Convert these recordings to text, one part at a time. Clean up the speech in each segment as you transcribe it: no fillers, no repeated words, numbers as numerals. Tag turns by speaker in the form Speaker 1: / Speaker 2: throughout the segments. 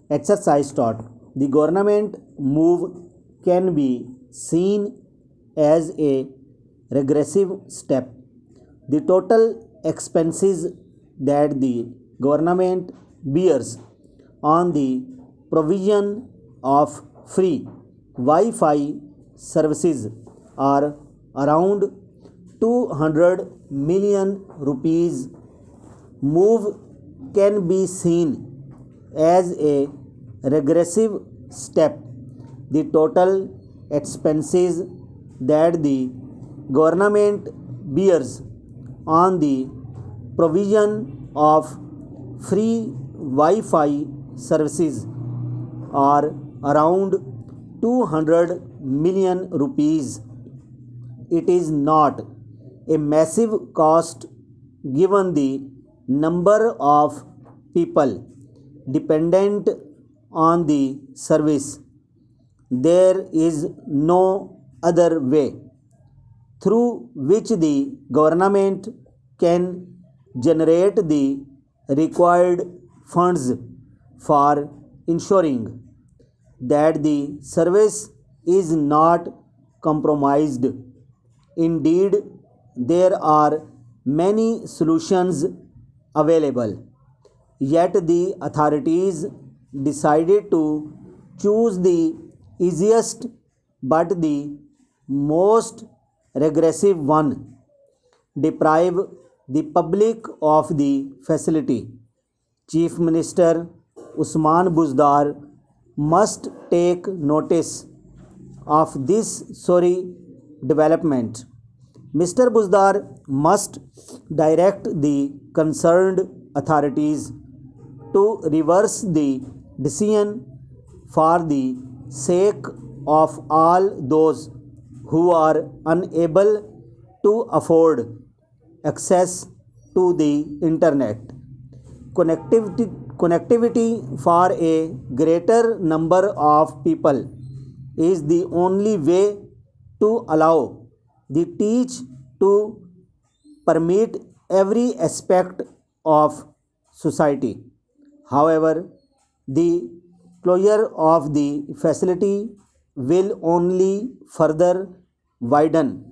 Speaker 1: Exercise taught. The government move can be seen as a regressive step. The total expenses that the government bears on the provision of free Wi-Fi services are around 200 million rupees. Move can be seen as a regressive step. The total expenses that the government bears on the provision of free Wi-Fi services are around 200 million rupees. It is not a massive cost given the number of people dependent on the service. There is no other way through which the government can generate the required funds for ensuring that the service is not compromised. Indeed, there are many solutions available, yet the authorities decided to choose the easiest but the most regressive one, deprive the public of the facility. Chief Minister Usman Buzdar must take notice of this sorry development. Mr. Buzdar must direct the concerned authorities to reverse the decision for the sake of all those who are unable to afford access to the internet. Connectivity for a greater number of people is the only way to allow the teach to permeate every aspect of society. However, the closure of the facility will only further widen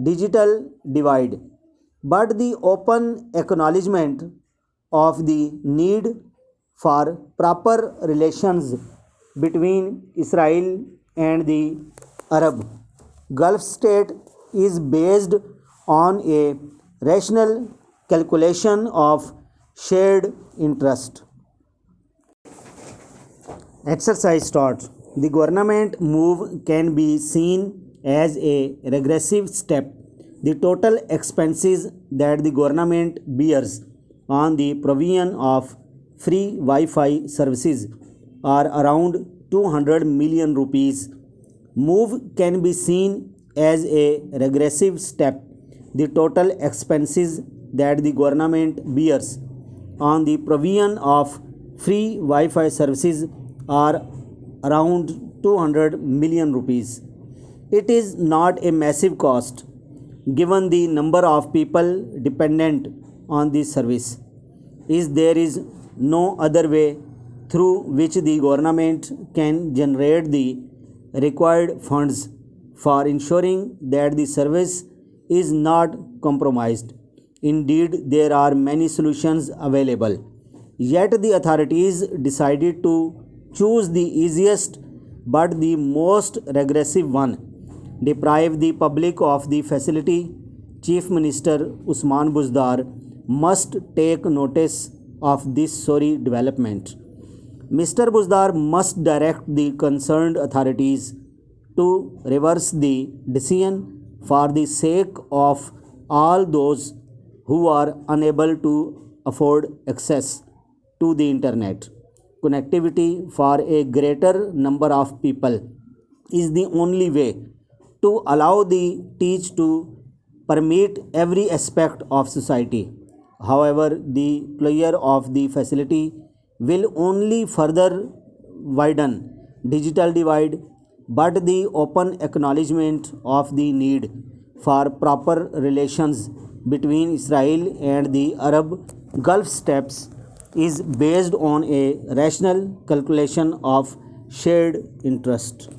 Speaker 1: digital divide, but the open acknowledgement of the need for proper relations between Israel and the Arab Gulf state is based on a rational calculation of shared interest. Exercise taught. The government move can be seen as a regressive step. The total expenses that the government bears on the provision of free Wi-Fi services are around 200 million rupees. Move can be seen as a regressive step. The total expenses that the government bears on the provision of free Wi-Fi services are around 200 million rupees. It is not a massive cost given the number of people dependent on this service. There is no other way through which the government can generate the required funds for ensuring that the service is not compromised. Indeed, there are many solutions available, yet the authorities decided to choose the easiest but the most regressive one, deprive the public of the facility. Chief Minister Usman Buzdar must take notice of this sorry development. Mr. Buzdar must direct the concerned authorities to reverse the decision for the sake of all those who are unable to afford access to the internet. Connectivity for a greater number of people is the only way to allow the teach to permeate every aspect of society. However, the closure of the facility will only further widen digital divide, but the open acknowledgement of the need for proper relations between Israel and the Arab Gulf states is based on a rational calculation of shared interest.